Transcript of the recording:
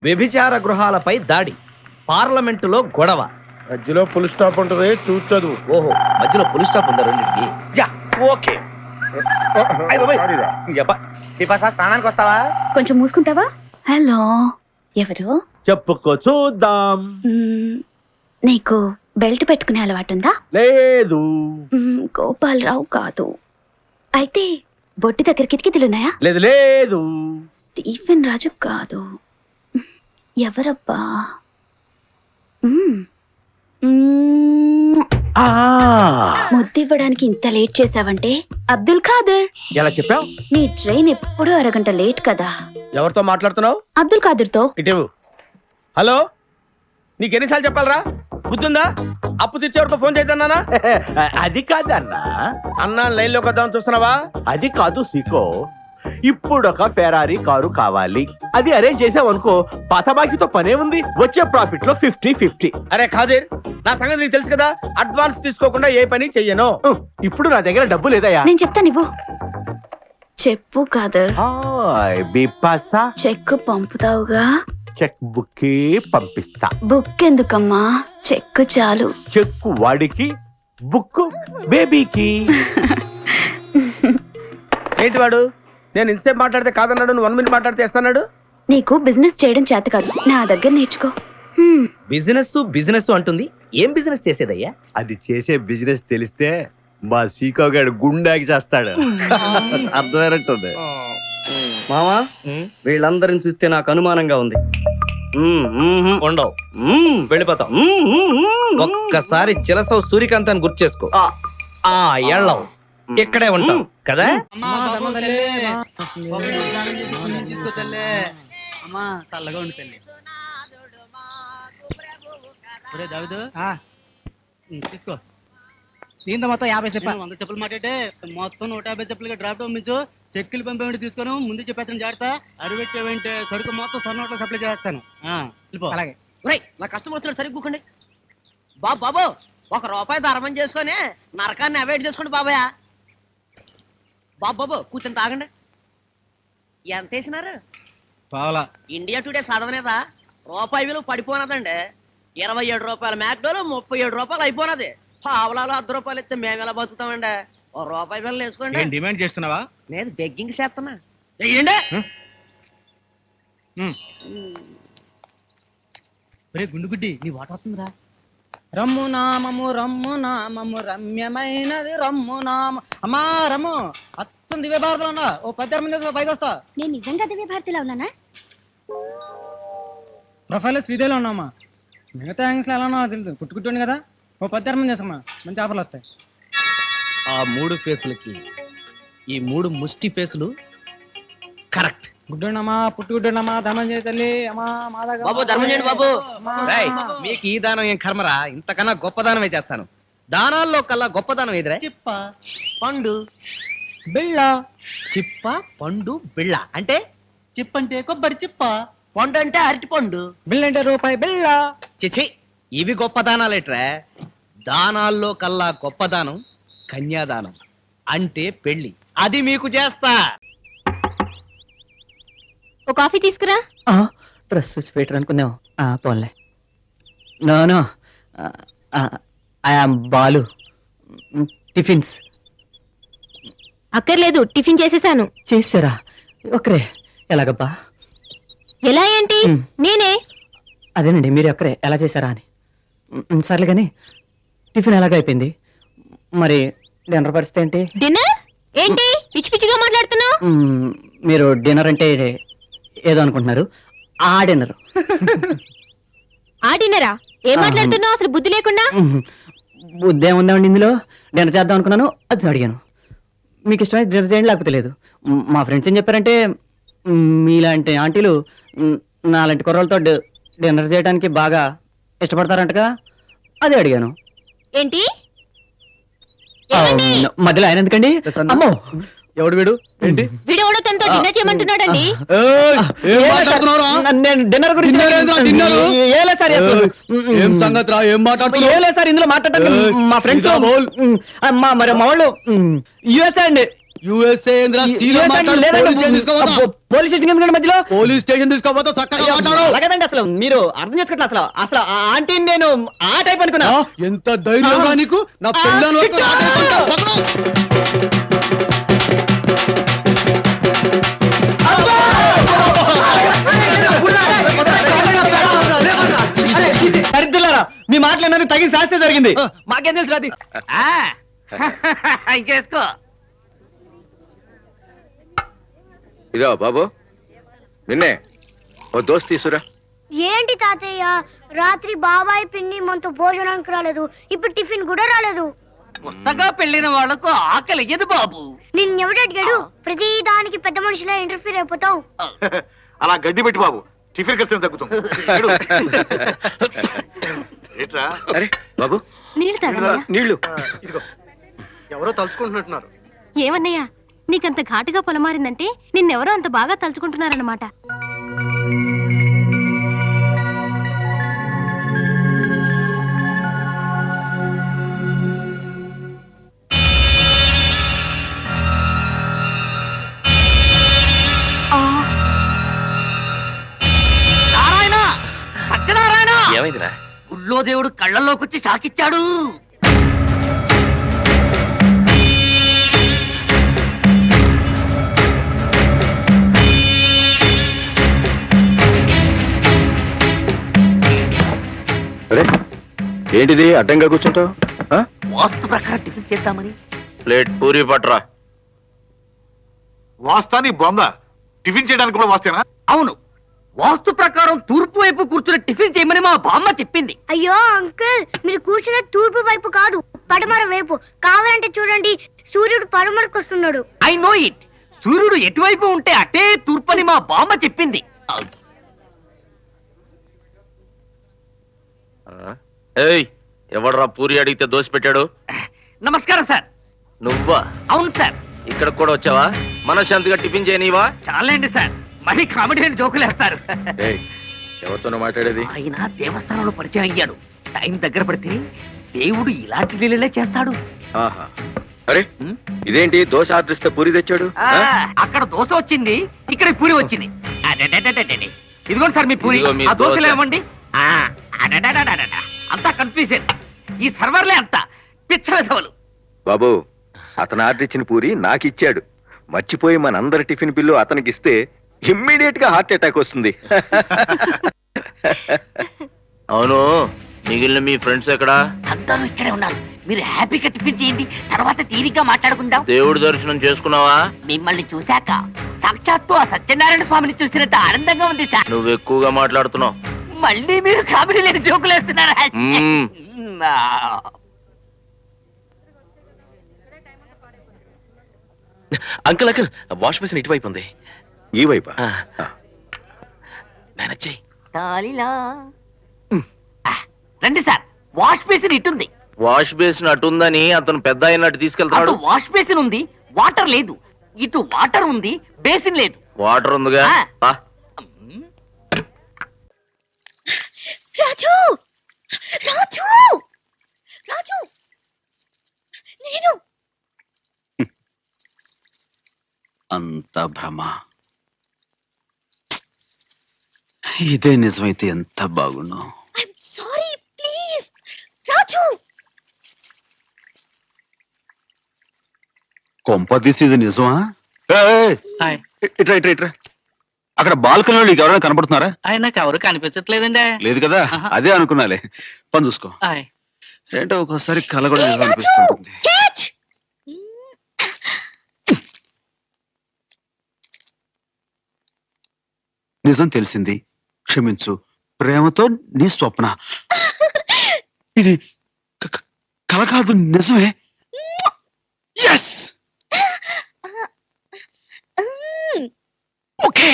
వ్యభిచార గృహాలపై దాడి, పార్లమెంటులో గొడవ. మధ్యలో ఫుల్ స్టాప్ ఉంటుంది, చూసి చదువు. ఓహో, మధ్యలో పులి స్టాప్ ఉందా రెండింటికి? Yeah okay. స్నానానికి వస్తావా? కొంచెం మూసుకుంటావా? హలో, ఎవరు? చెప్పుకో చూద్దాం. నీకు బెల్ట్ పెట్టుకునే అలవాటుందా? లేదు. గోపాలరావు కాదు. అయితే బొట్టి దగ్గర కిటికీలున్నాయా? లేదు లేదు. స్టీఫెన్ రాజు కాదు. ఎవరబ్బా? ముద్దివ్వడానికి ఇంత లేట్ చేసావంటే అబ్దుల్ ఖాదర్. ఎలా చెప్పావు? నీ ట్రైన్ ఎప్పుడూ అరగంట లేట్ కదా. ఎవరితో మాట్లాడుతున్నావు? అబ్దుల్ ఖాదర్ తో. ఇటు. హలో, నీకెన్నిసార్లు చెప్పాలరా? బుద్ధుందా? అప్పు తెచ్చేవారితో ఫోన్ చేద్దానా? అది కాదన్నా, అన్నా లైన్ లోకి వద్దామని చూస్తున్నావా? అది కాదు సీకో. ఇప్పుడు ఒక ఫెరారీ కారు కావాలి, అది అరేంజ్ చేసావనుకో, పాత బాకీతో పనే ఉంది, వచ్చే ప్రాఫిట్ లో 50-50. అరే ఖాదీర్, నా సంగతి నీకు తెలుసు కదా, అడ్వాన్స్ తీసుకోకుండా ఏ పని చెయ్యను. ఇప్పుడు నా దగ్గర డబ్బు లేదయ్యా. నేను చెప్తా, నువ్వు చెప్పు ఖాదర్. హాయ్ బిపాసా, చెక్ పంపుతావుగా? చెక్ బుక్ పంపిస్తా. బుక్ ఎందుకమ్మా, చెక్ చాలు. చెక్ వాడికి, బుక్ బేబీకి. ఏంటి వాడు? నేను ఇంతసేపు మాట్లాడితే కాదన్నాడు, నువ్వు 1 minute మాట్లాడితే ఇస్తాడు. నీకు బిజినెస్ చేయడం చేత కాదు, నా దగ్గర నేర్చుకో. బిజినెస్ బిజినెస్ అంటుంది. ఏం బిజినెస్ చేసేదయ్యా? అది చేసే బిజినెస్ తెలిస్తే మా సీకో గారు గుండాకి చేస్తాడు. అర్థమైనట్టుంది. మామా, వీళ్ళందరిని చూస్తే నాకు అనుమానంగా ఉంది. ఉండవు, వెళ్ళిపోతాం. ఒక్కసారి చిలసవు సూర్యకాంతాన్ని గుర్తు చేసుకో. ఎళ్ళవు, ఇక్కడే ఉంటాం కదా. చల్లగా ఉండి తల్లి. తీసుకో. దీంతో మొత్తం 50 చెప్పాను. 100 చెప్పులు మాట్లాడే మొత్తం 150 చెప్పులుగా డ్రాప్ పంపించు. చెక్కులు పంపేమిటి తీసుకొని ముందు చెప్పేస్తాను. జాగ్రత్త, అరివెట్టేవంటే సరుకు మొత్తం సొన్న నోట్లో సప్లై చేస్తాను. అలాగే. నా కస్టమర్ వస్తున్నాడు, సరిగ్గా కూకండి. బాబు ₹1 ధర్మం చేసుకొని నరకాన్ని అవాయిడ్ చేసుకోండి బాబాయ్. బాబు కూర్చొని తాగండి. ఎంత వేసినారు? పావలా. ఇండియా టుడే చదవనేదా? రూపాయి విలువ పడిపోనదండి. ₹27 మ్యాక్డోలు ₹37 అయిపోనది. పావలాలు ₹10 ఇస్తే మేము ఎలా బతుకుతామండి? ₹1 బిల్లు వేసుకోండి. డిమాండ్ చేస్తున్నావా? నేను బెగ్గింగ్ చేస్తున్నా. గుండుగుడ్డి, నీ వాట వస్తుందిరా. రమ్ము నామము రమ్యమైనది రమ్ము నామ. అమ్మా రమ్ము, అత్తం దివ్య భారతిలో ఉన్నా. ఓ 10 మంది పైకి వస్తా. నేను నిజంగా దివ్య భారతిలో ఉన్నానా? ప్రొఫైల్ శ్రీదేవిలో ఉన్నామా. మిగతా యాంగిల్స్ ఎలా ఉన్నా తెలుసు. కుట్టుకుంటుంది కదా. ఓ 10 మంది చేస్తామా, మంచి ఆఫర్లు వస్తాయి. ఆ 3 ఫేసులకి ఈ 3 ముష్టి ఫేసులు కరెక్ట్. గుడ్డున్నమా, పుట్టుగుడ్డున్నమా, ధర్మం చేయ తల్లి. అమ్మా మాదాగా బాబు ధర్మం చేయండి బాబు. రేయ్, మీకు ఈ దానం ఏం కర్మరా? ఇంతకన్నా గొప్ప దానమే చేస్తాను. దానాల్లో కల్లా గొప్ప దానం ఏదిరా? చిప్ప, పండు, బిళ్ళ. చిప్ప, పండు, బిళ్ళ. అంటే చిప్ప అంటే కొబ్బరి చిప్ప, పండు అంటే అరటి పండు, బిళ్ళ అంటే రూపాయి బిళ్ళ. చిచి, ఇవి గొప్ప దానాలేట్రా? దానాల్లో కల్లా గొప్ప దానం కన్యాదానం, అంటే పెళ్లి. అది మీకు చేస్తా. ఓ కాఫీ తీసుకురా. డ్రెస్ చూసి పెట్టరు అనుకుందాం. పోన్లే. No I am Balu. Tiffins అక్కర్లేదు, టిఫిన్ చేసేసాను. చేసారా? ఒకరే ఎలాగబ్బా? ఎలా ఏంటి? నేనే. అదేనండి, మీరు ఒక్కరే ఎలా చేశారా అని. సర్లే కానీ టిఫిన్ ఎలాగైపోయింది? మరి డిన్నర్ పరిస్థితి ఏంటి? డిన్నర్ ఏంటి పిచ్చి పిచ్చిగా మాట్లాడుతున్నావు? మీరు డిన్నర్ అంటే ఏదో అనుకుంటున్నారు. ఆ డిన్నర్. ఆ డిన్నరా? ఏం మాట్లాడుతున్నావు అసలు బుద్ధి లేకుండా? బుద్ధి ఏముందండి ఇందులో? డిన్నర్ చేద్దాం అనుకున్నాను, అది అడిగాను. మీకు ఇష్టమైతే డిన్నర్ చేయండి, లేకపోతే లేదు. మా ఫ్రెండ్స్ ఏం చెప్పారంటే, మీలాంటి ఆంటీలు నాలాంటి కుర్రలతో డిన్నర్ చేయడానికి బాగా ఇష్టపడతారంటగా, అదే అడిగాను. ఏంటి? మధ్యలో ఆయన ఎందుకండి? అమ్మో, ఎవడు వీడు? ఏంటి వీడెవడో తనతో డిన్నర్ చేయమంటున్నాడండి. నేను డిన్నర్ గురించి సార్ ఇందులో మాట్లాడటం. మా ఫ్రెండ్స్ మరి మా వాళ్ళు యుఎస్ఏ అండి. యుఎస్ఏ పోలీస్ స్టేషన్ ఎందుకంటే మధ్యలో పోలీస్ స్టేషన్ తీసుకోపోతే చక్కగా మాట్లాడు. అలాగేదండి, అసలు మీరు అర్థం చేసుకోవట్లేదు. అసలు అసలు ఆ ఆంటీని నేను ఆ టైప్ అనుకున్నా. ఎంత ధైర్యంగా నీకు నా పెళ్ళాన్ని వరకు ఆ టైప్ అంటావు? పక్కన. దరిద్రులారా, మీ మాటలు తగిన శాస్త్ర జరిగింది. మాకేం తెలుసు రాది. ఇంకేసుకో. ఇదో బాబు, నిన్నే ఓ దోస్త్ తీసురా. ఏంటి తాతయ్య, రాత్రి బాబాయ్ పిన్ని మనతో భోజనానికి రాలేదు, ఇప్పుడు టిఫిన్ కూడా రాలేదు. కొత్తగా పెళ్లిన వాళ్ళకు ఆకలి ఎదు బాబు. నిన్నెవడు అడిగాడు? ప్రతి దానికి పెద్ద మనిషిలా ఇంటర్ఫీర్ అయిపోతావు. అలా గడ్డి పెట్టి బాబు, టిఫిన్ ఖర్చు తగ్గుతాం. ఏట్రా? అరే బాబు, నీళ్ళు తాగన్నయ్యా. నీళ్లు. ఇదిగో ఎవరో తలుచుకుంటున్నట్టున్నారు. ఏమన్నయ్యా, నీకంత ఘాటుగా పొలమారిందంటే నిన్నెవరో అంత బాగా తలుచుకుంటున్నారన్నమాట. నారాయణ, సత్యనారాయణ, ఏమైందిరా? గుళ్ళో దేవుడు కళ్ళల్లోకి వచ్చి షాకిచ్చాడు. అరే ఏంటిది అడ్డంగా కూర్చుంటావు? వాస్తు ప్రకారం టిఫిన్ చేద్దామని. ప్లేట్ పూరి పట్రా. వాస్తాని బొంద, టిఫిన్ చేయడానికి కూడా వాస్తేనా? అవును, వాస్తు ప్రకారం తూర్పు వైపు కూర్చుని టిఫిన్ చేయమని మా బామ్మ చెప్పింది. అయ్యో అంకుల్, మీరు కూర్చున్న తూర్పు వైపు కాదు, పడమర వైపు. కావాలంటే చూడండి, సూర్యుడు పడమరకు వస్తున్నాడు. I know it. సూర్యుడు ఎటువైపు ఉంటే అటే తూర్పని మా బామ్మ చెప్పింది. ఏయ్, ఎవడ్రా పూరి అడిగితే దోశ పెట్టాడు? నమస్కారం సార్. నువ్వా? అవును సార్. ఇక్కడ కూడా వచ్చావా? మనశ్శాంతిగా టిఫిన్ చేయనివా? చాలండి సార్, మరీ కామెడీ అని జోకులు వేస్తారు. ఎవరితోనో మాట్లాడేది? ఆయన దేవస్థానంలో పరిచయం అయ్యాడు. టైం దగ్గర పడితే దేవుడు ఇలాంటి లీలలే చేస్తాడు. ఆహా. అరే ఇదేంటి దోశ ఆర్డర్ ఇస్తే పూరి తెచ్చాడు? అక్కడ దోశ వచ్చింది, ఇక్కడ పూరి వచ్చింది. అడడడడడడడి. ఇదిగోండి సార్ మీ పూరి. ఇదిగో మీ ఆ దోశలు దోశ. ఏమండి? అడడడడడడ. అంతా కన్ఫ్యూజన్. ఈ సర్వర్లే అంతా పిచ్చ విధవలు. బాబు, అతను ఆర్డర్ ఇచ్చిన పూరి నాకు ఇచ్చాడు. మర్చిపోయి మనందరి టిఫిన్ బిల్లు అతనికి ఇస్తే ఇమ్మీడియట్ గా హార్ట్ అటాక్ వస్తుంది. అవును, మిగిలిన మీ ఫ్రెండ్స్ ఎక్కడా? అందరూ ఇక్కడే ఉన్నారు. మీరు హ్యాపీగా టిఫిన్ చేయండి, తర్వాత తీరిగ్గా మాట్లాడుకుందాం. దేవుడి దర్శనం చేసుకున్నావా? మిమ్మల్ని చూశాక సాక్షాత్తు ఆ సత్యనారాయణ స్వామిని చూసినంత ఆనందంగా ఉంది సార్. నువ్వు ఎక్కువగా మాట్లాడుతున్నావు. మళ్ళీ మీరు కామెడీ లేని జోకులు వేస్తున్నారా? అంకుల్ అంకుల్, వాష్ బేసిన్ ఇటువైపు ఉంది. ఈ వైపు రండి సార్, వాష్ బేసిన్ ఇటుంది. వాష్ బేసిన్ అటుందని అతను పెద్ద అయినట్టు అటు తీసుకెళ్తాడు. వాష్ బేసిన్ ఉంది, వాటర్ లేదు. ఇటు వాటర్ ఉంది, బేసిన్ లేదు. వాటర్ ఉందిగా. ఆ. రాజు, రాజు, రాజు, నేను అంత భ్రమ. ఇదే నిజమైతే ఎంత బాగుండు. ఐఎమ్ సారీ, ప్లీజ్ రాజు. కొంపదీసి ఇది నిజమా? ఇట్రా ఇట్రా ఇట్రా. అక్కడ బాల్కనీలో నీకు ఎవరైనా కనపడుతున్నారా? నాకు ఎవరు కనిపించట్లేదండి. లేదు కదా, అదే అనుకున్నాలే. పని చూసుకో. ఏంటో ఒక్కోసారి కళ కూడా నిజం అనిపిస్తుంటుంది. నిజం తెలిసింది, క్షమించు. ప్రేమతో నీ స్వప్న. ఇది కళ కాదు, నిజమే. ఎస్. ఓకే.